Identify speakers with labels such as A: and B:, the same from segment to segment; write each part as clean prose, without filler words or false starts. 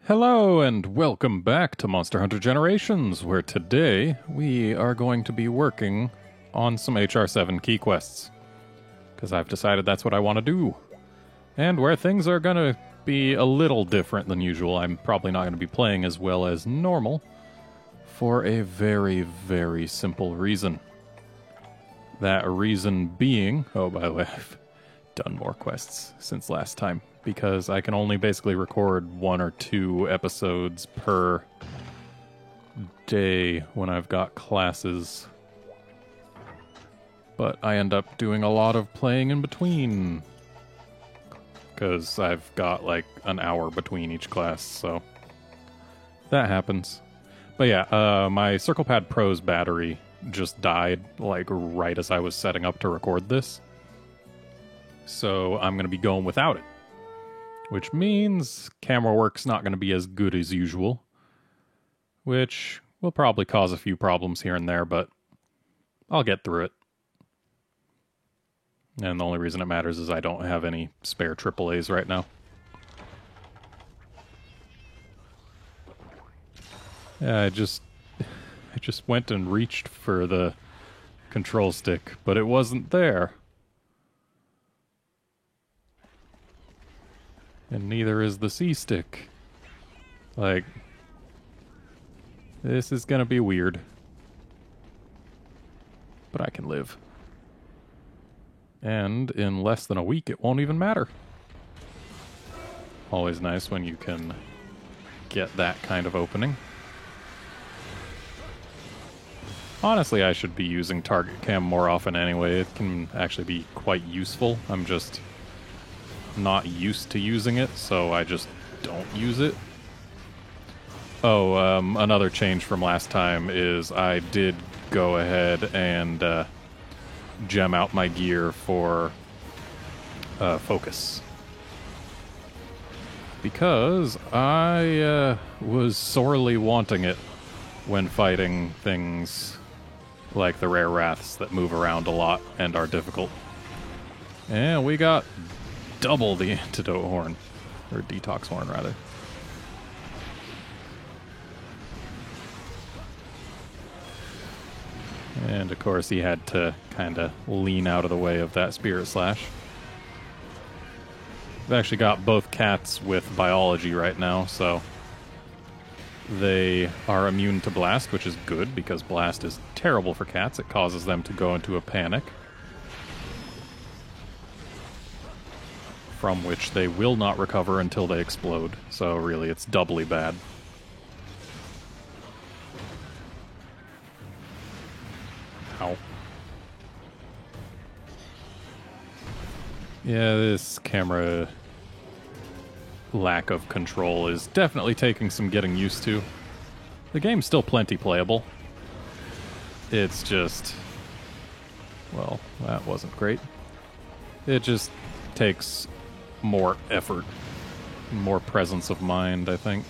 A: Hello and welcome back to Monster Hunter Generations, where today we are going to be working on some HR7 key quests. Because I've decided that's what I want to do. And where things are going to be a little different than usual, I'm probably not going to be playing as well as normal, for a very, very simple reason. That reason being, oh, by the way, I've done more quests since last time, because I can only basically record 1 or 2 episodes per day when I've got classes. But I end up doing a lot of playing in between, because I've got like an hour between each class, so that happens. But yeah, my CirclePad Pro's battery just died like right as I was setting up to record this. So I'm going to be going without it. Which means camera work's not going to be as good as usual. Which will probably cause a few problems here and there, but I'll get through it. And the only reason it matters is I don't have any spare AAAs right now. Yeah, I just went and reached for the control stick, but it wasn't there. And neither is the C-stick. Like, this is gonna be weird. But I can live. And in less than a week, it won't even matter. Always nice when you can get that kind of opening. Honestly, I should be using target cam more often anyway. It can actually be quite useful. I'm just not used to using it, so I just don't use it. Oh, another change from last time is I did go ahead and gem out my gear for focus. Because I was sorely wanting it when fighting things like the rare wraths that move around a lot and are difficult. And we got double the antidote horn. Or detox horn, rather. And of course he had to kind of lean out of the way of that Spirit Slash. I've actually got both cats with biology right now, so they are immune to Blast, which is good, because Blast is terrible for cats. It causes them to go into a panic, from which they will not recover until they explode. So really, it's doubly bad. Ow. Yeah, this camera lack of control is definitely taking some getting used to. The game's still plenty playable. It's just... well, that wasn't great. It just takes more effort, more presence of mind, I think.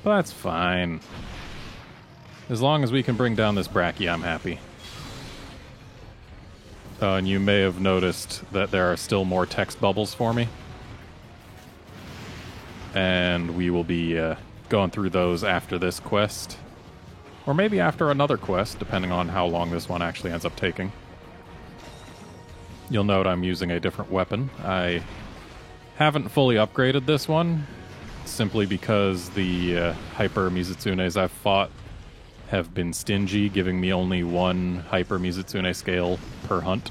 A: But that's fine. As long as we can bring down this Brachy, I'm happy. And you may have noticed that there are still more text bubbles for me. And we will be going through those after this quest. Or maybe after another quest, depending on how long this one actually ends up taking. You'll note I'm using a different weapon. I haven't fully upgraded this one, simply because the Hyper Mizutsunes I've fought have been stingy, giving me only 1 Hyper Mizutsune scale per hunt.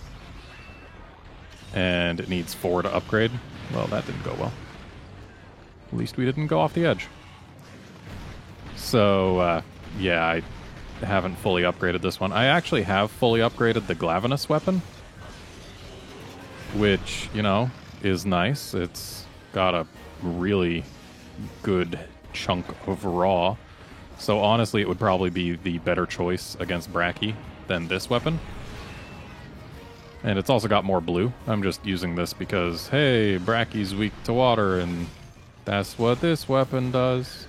A: And it needs 4 to upgrade. Well, that didn't go well. At least we didn't go off the edge. So, yeah, I haven't fully upgraded this one. I actually have fully upgraded the Glavenus weapon, which, you know, is nice. It's got a really good chunk of raw. So honestly, it would probably be the better choice against Brachy than this weapon. And it's also got more blue. I'm just using this because, hey, Brachy's weak to water, and that's what this weapon does.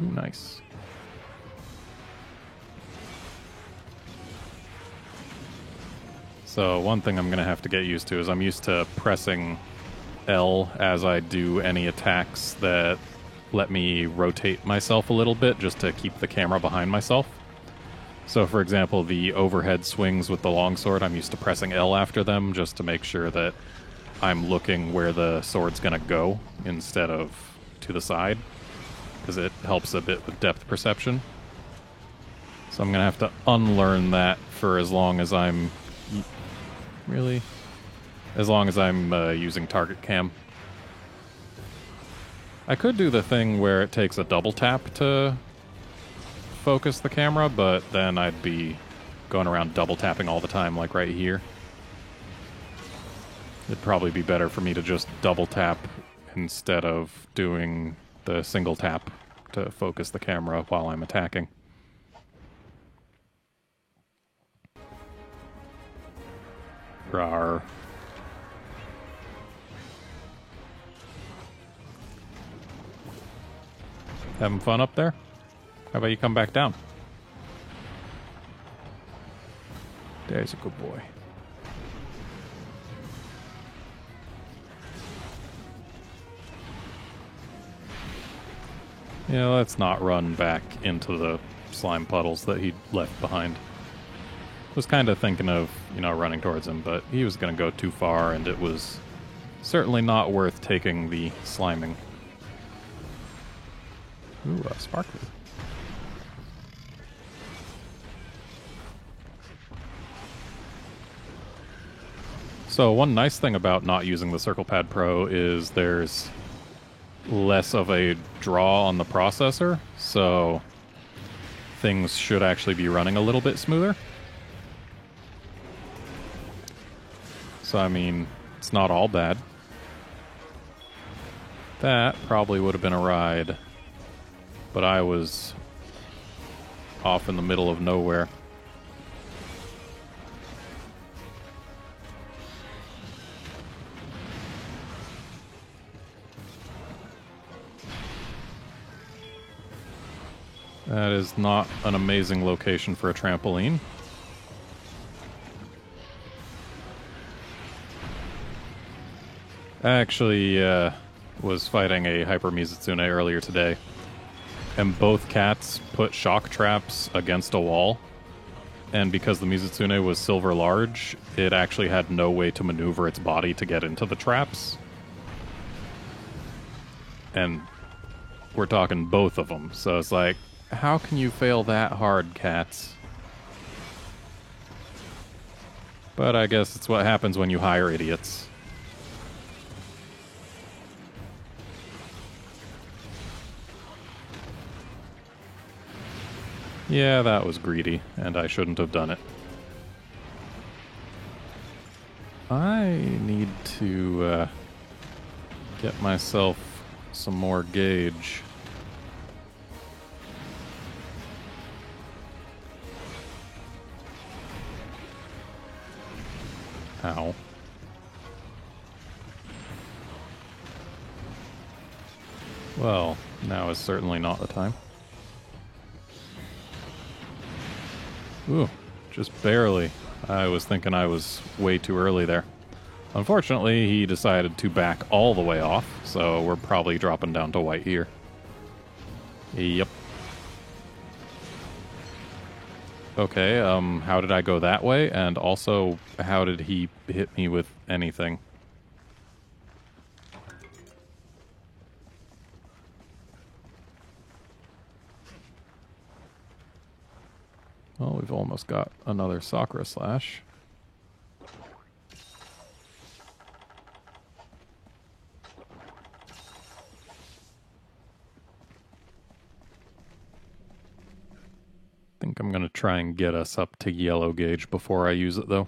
A: Ooh, nice. So one thing I'm going to have to get used to is I'm used to pressing L as I do any attacks that let me rotate myself a little bit just to keep the camera behind myself. So for example, the overhead swings with the longsword, I'm used to pressing L after them just to make sure that I'm looking where the sword's going to go instead of to the side, because it helps a bit with depth perception. So I'm going to have to unlearn that for as long as I'm... Really? As long as I'm using target cam. I could do the thing where it takes a double tap to focus the camera, but then I'd be going around double tapping all the time, like right here. It'd probably be better for me to just double tap instead of doing the single tap to focus the camera while I'm attacking. Rawr. Having fun up there? How about you come back down? There's a good boy. Yeah, let's not run back into the slime puddles that he left behind. Was kind of thinking of, running towards him, but he was going to go too far, and it was certainly not worth taking the sliming. Ooh, sparkly. So one nice thing about not using the Circle Pad Pro is there's less of a draw on the processor, so things should actually be running a little bit smoother. So, I mean, it's not all bad. That probably would have been a ride, but I was off in the middle of nowhere. That is not an amazing location for a trampoline. I actually was fighting a Hyper Mizutsune earlier today, and both cats put shock traps against a wall, and because the Mizutsune was silver large, it actually had no way to maneuver its body to get into the traps. And we're talking both of them, so it's like, how can you fail that hard, cats? But I guess it's what happens when you hire idiots. Yeah, that was greedy, and I shouldn't have done it. I need to get myself some more gauge. Ow. Well, now is certainly not the time. Ooh, just barely. I was thinking I was way too early there. Unfortunately, he decided to back all the way off, so we're probably dropping down to white here. Yep. Okay, how did I go that way? And also, how did he hit me with anything? Well, we've almost got another Sakura Slash. I think I'm going to try and get us up to yellow gauge before I use it, though.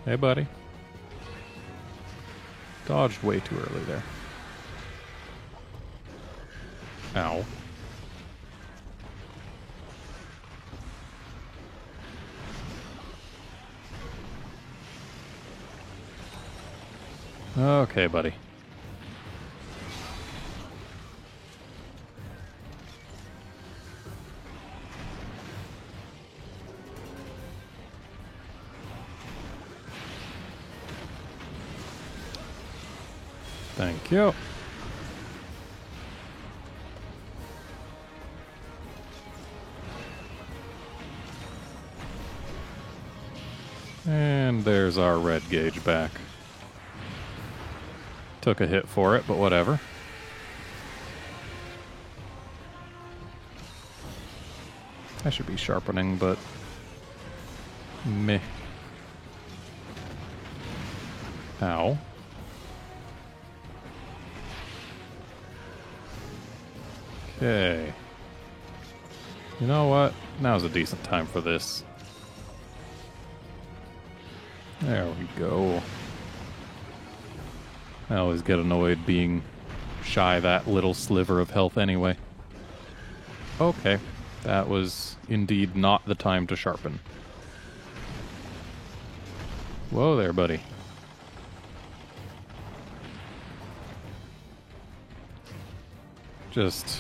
A: Hey, buddy. Dodged way too early there. Ow. Okay, buddy. Thank you. And there's our red gauge back. Took a hit for it, but whatever. I should be sharpening, but meh. Ow. Okay. You know what? Now's a decent time for this. There we go. I always get annoyed being shy that little sliver of health anyway. Okay. That was indeed not the time to sharpen. Whoa there, buddy. Just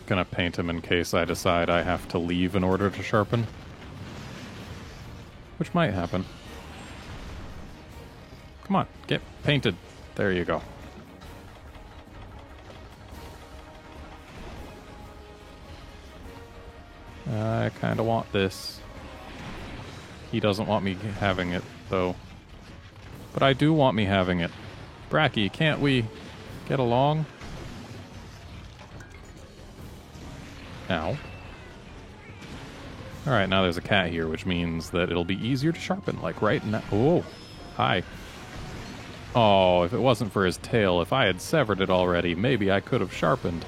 A: gonna paint him in case I decide I have to leave in order to sharpen. Which might happen. Come on, get painted. There you go. I kinda want this. He doesn't want me having it, though. But I do want me having it. Bracky, can't we get along? Ow. Alright, now there's a cat here, which means that it'll be easier to sharpen, like right now. Oh, hi. Oh, if it wasn't for his tail, if I had severed it already, maybe I could have sharpened.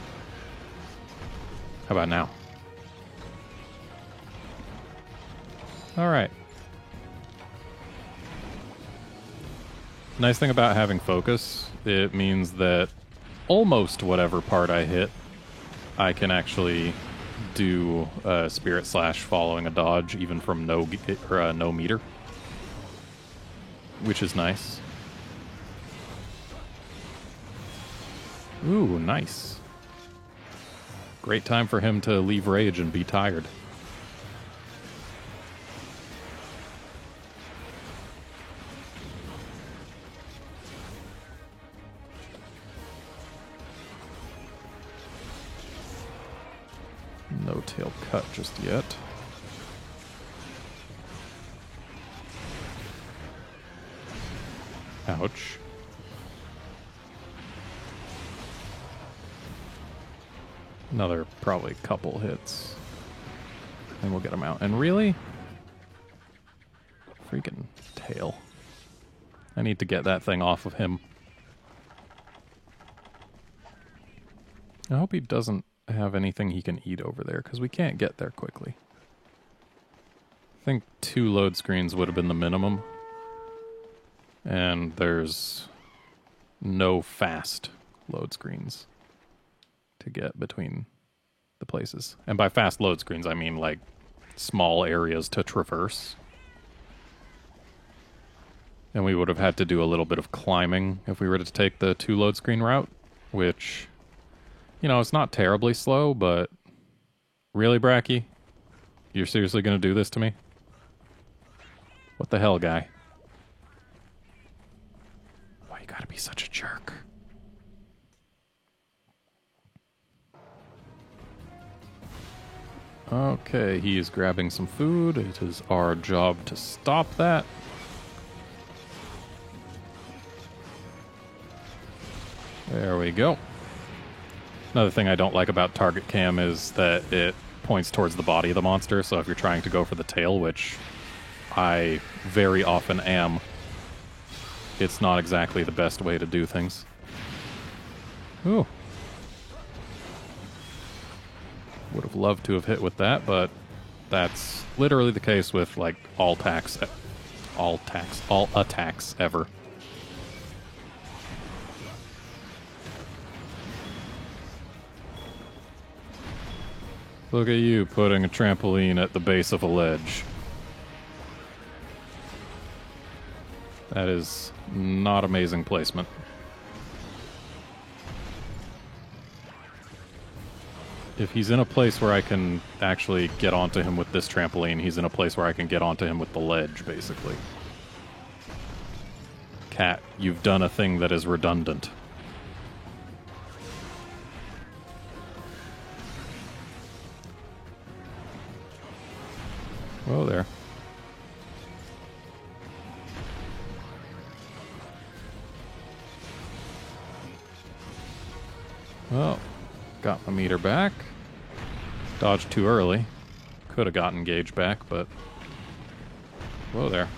A: How about now? Alright. Nice thing about having focus, it means that almost whatever part I hit, I can actually do spirit slash following a dodge even from no meter, which is nice. Ooh, nice. Great time for him to leave rage and be tired. No tail cut just yet. Ouch. Another probably couple hits. And we'll get him out. And really? Freaking tail. I need to get that thing off of him. I hope he doesn't have anything he can eat over there, because we can't get there quickly. I think 2 load screens would have been the minimum. And there's no fast load screens to get between the places. And by fast load screens, I mean like small areas to traverse. And we would have had to do a little bit of climbing if we were to take the 2 load screen route, which, you know, it's not terribly slow, but really, Bracky? You're seriously going to do this to me? What the hell, guy? Why you gotta be such a jerk? Okay, he is grabbing some food. It is our job to stop that. There we go. Another thing I don't like about target cam is that it points towards the body of the monster, so if you're trying to go for the tail, which I very often am, it's not exactly the best way to do things. Ooh. Would have loved to have hit with that, but that's literally the case with like all attacks ever. Look at you putting a trampoline at the base of a ledge. That is not amazing placement. If he's in a place where I can actually get onto him with this trampoline, he's in a place where I can get onto him with the ledge, basically. Cat, you've done a thing that is redundant. Whoa there. Well, got my meter back. Dodged too early. Could have gotten gauge back, but... Whoa there.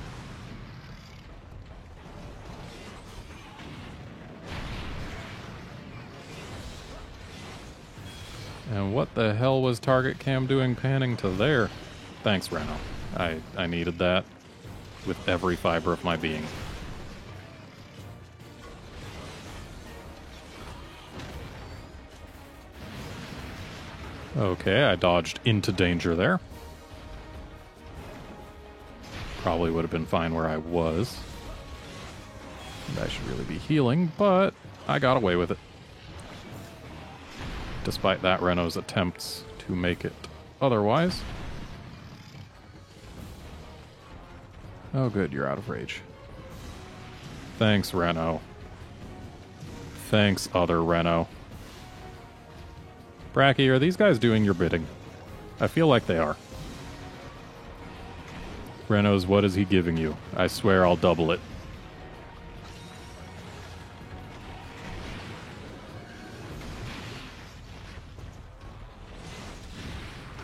A: And what the hell was target cam doing panning to there? Thanks, Reno. I needed that with every fiber of my being. Okay, I dodged into danger there. Probably would have been fine where I was. And I should really be healing, but I got away with it. Despite that Reno's attempts to make it otherwise. Oh good, you're out of rage. Thanks, Reno. Thanks, other Reno. Bracky, are these guys doing your bidding? I feel like they are. Reno's, what is he giving you? I swear I'll double it.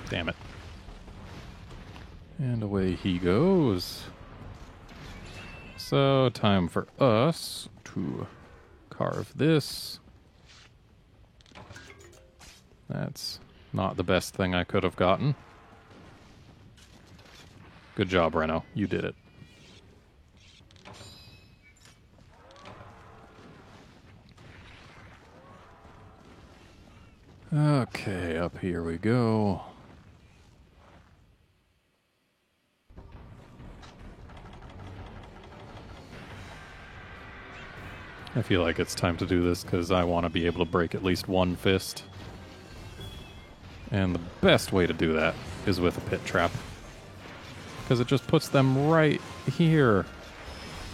A: Damn it. And away he goes. So, time for us to carve this. That's not the best thing I could have gotten. Good job, Reno. You did it. Okay, up here we go. I feel like it's time to do this because I want to be able to break at least one fist. And the best way to do that is with a pit trap. Because it just puts them right here.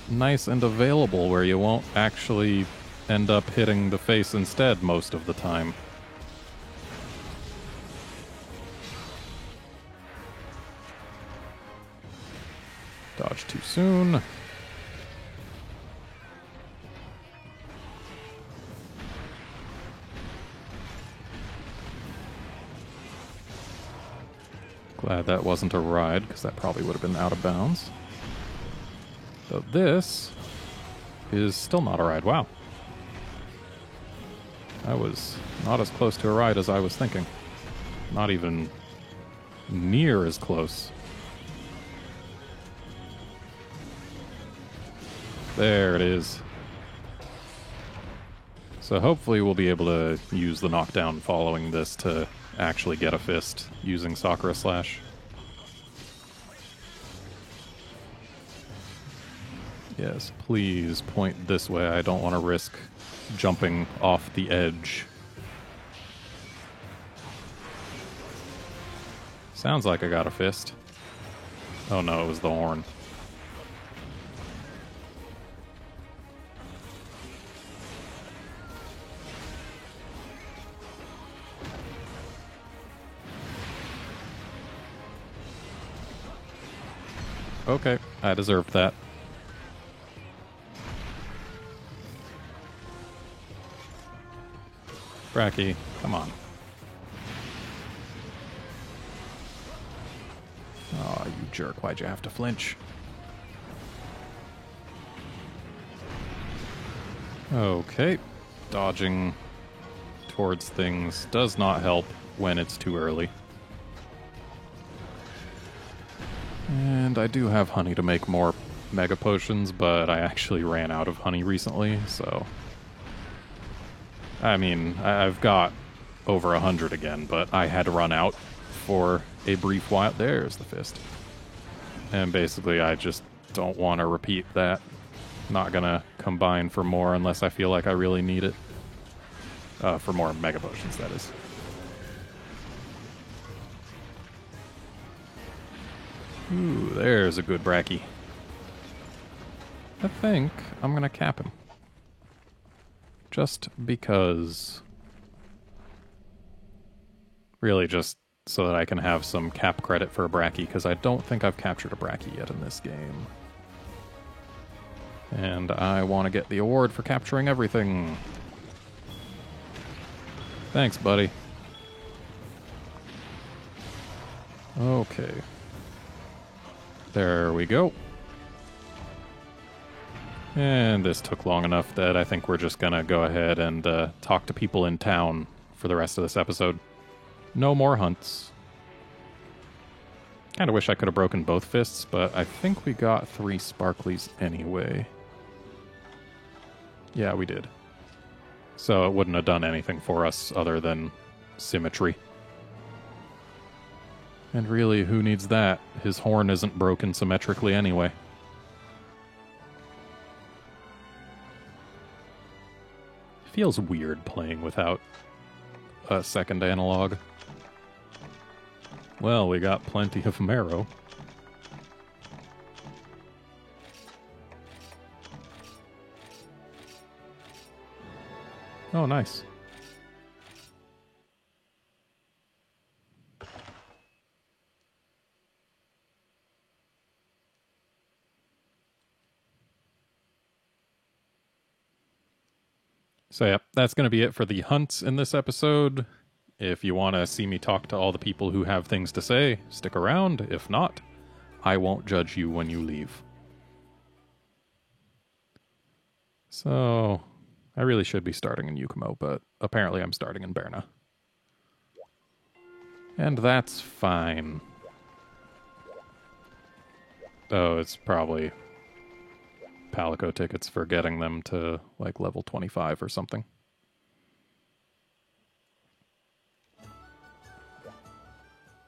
A: Nice and available where you won't actually end up hitting the face instead most of the time. Dodge too soon. Glad that wasn't a ride, because that probably would have been out of bounds. So this is still not a ride. Wow. I was not as close to a ride as I was thinking. Not even near as close. There it is. So hopefully we'll be able to use the knockdown following this to actually get a fist using Sakura Slash. Yes, please point this way. I don't want to risk jumping off the edge. Sounds like I got a fist. Oh no, it was the horn. Okay, I deserved that. Bracky, come on. Oh, you jerk. Why'd you have to flinch? Okay. Dodging towards things does not help when it's too early. And I do have honey to make more mega potions, but I actually ran out of honey recently, so... I mean, I've got over 100 again, but I had to run out for a brief while. There's the fist. And basically, I just don't want to repeat that. Not gonna combine for more unless I feel like I really need it. For more mega potions, that is. Ooh, there's a good Bracky. I think I'm gonna cap him. Just because... Really just so that I can have some cap credit for a Bracky, because I don't think I've captured a Bracky yet in this game. And I want to get the award for capturing everything. Thanks, buddy. Okay. There we go. And this took long enough that I think we're just gonna go ahead and talk to people in town for the rest of this episode. No more hunts. Kinda wish I could have broken both fists, but I think we got 3 sparklies anyway. Yeah, we did. So it wouldn't have done anything for us other than symmetry. And really, who needs that? His horn isn't broken symmetrically anyway. Feels weird playing without a second analog. Well, we got plenty of marrow. Oh, nice. So yeah, that's going to be it for the hunts in this episode. If you want to see me talk to all the people who have things to say, stick around. If not, I won't judge you when you leave. So, I really should be starting in Yukumo, but apparently I'm starting in Berna. And that's fine. Oh, it's probably Palico tickets for getting them to, like, level 25 or something.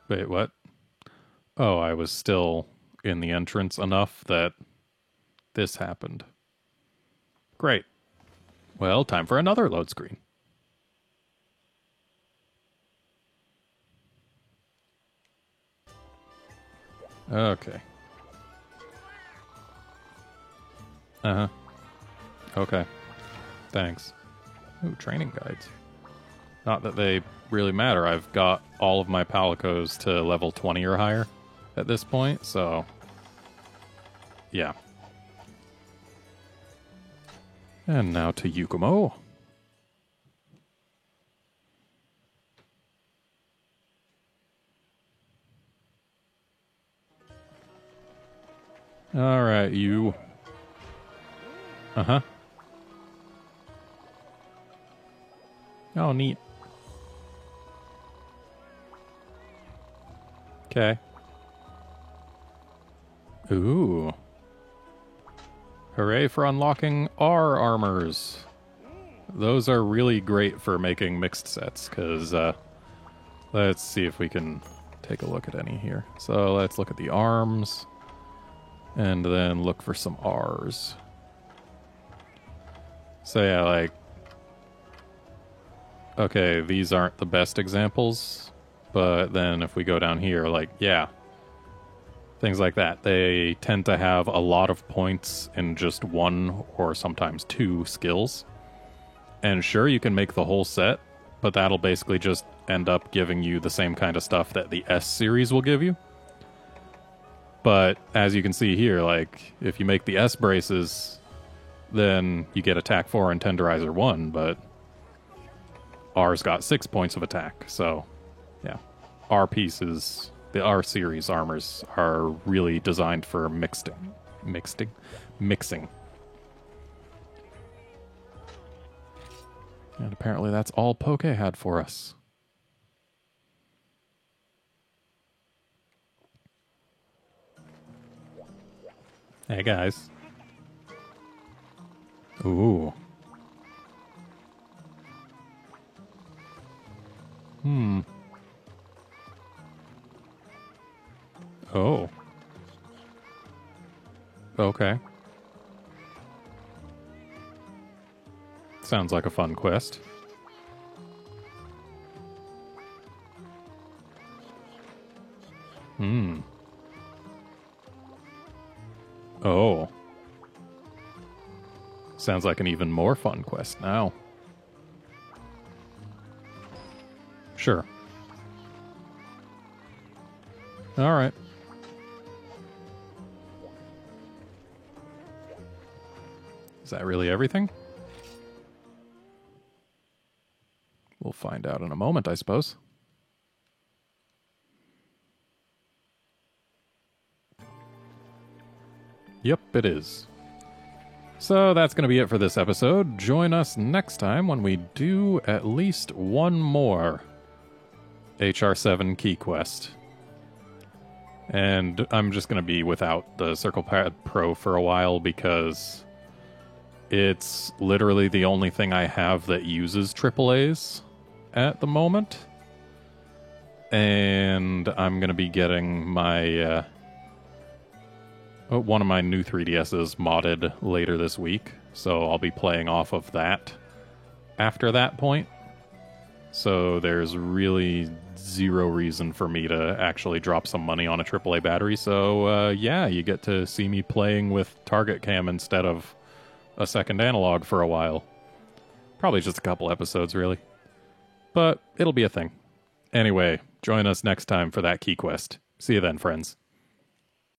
A: Wait, what? Oh, I was still in the entrance enough that this happened. Great. Well, time for another load screen. Okay. Uh-huh. Okay. Thanks. Ooh, training guides. Not that they really matter. I've got all of my Palicos to level 20 or higher at this point, so... yeah. And now to Yukumo. Alright, you... Uh-huh. Oh, neat. Okay. Ooh. Hooray for unlocking R armors. Those are really great for making mixed sets, because, let's see if we can take a look at any here. So let's look at the arms, and then look for some Rs. So yeah, like, okay, these aren't the best examples, but then if we go down here, like, yeah, things like that. They tend to have a lot of points in just one or sometimes 2 skills. And sure, you can make the whole set, but that'll basically just end up giving you the same kind of stuff that the S series will give you. But as you can see here, like, if you make the S braces, then you get attack 4 and tenderizer 1, but R's got 6 points of attack, so yeah. R pieces, the R series armors are really designed for mixing. And apparently that's all Poke had for us. Hey guys. Ooh. Oh. Okay. Sounds like a fun quest. Oh. Sounds like an even more fun quest now. Sure. All right. Is that really everything? We'll find out in a moment, I suppose. Yep, it is. So that's going to be it for this episode. Join us next time when we do at least one more HR7 key quest. And I'm just going to be without the Circle Pad Pro for a while because it's literally the only thing I have that uses AAAs at the moment. And I'm going to be getting my one of my new 3DSs modded later this week. So I'll be playing off of that after that point. So there's really zero reason for me to actually drop some money on a AAA battery. So yeah, you get to see me playing with Target Cam instead of a second analog for a while. Probably just a couple episodes, really. But it'll be a thing. Anyway, join us next time for that key quest. See you then, friends.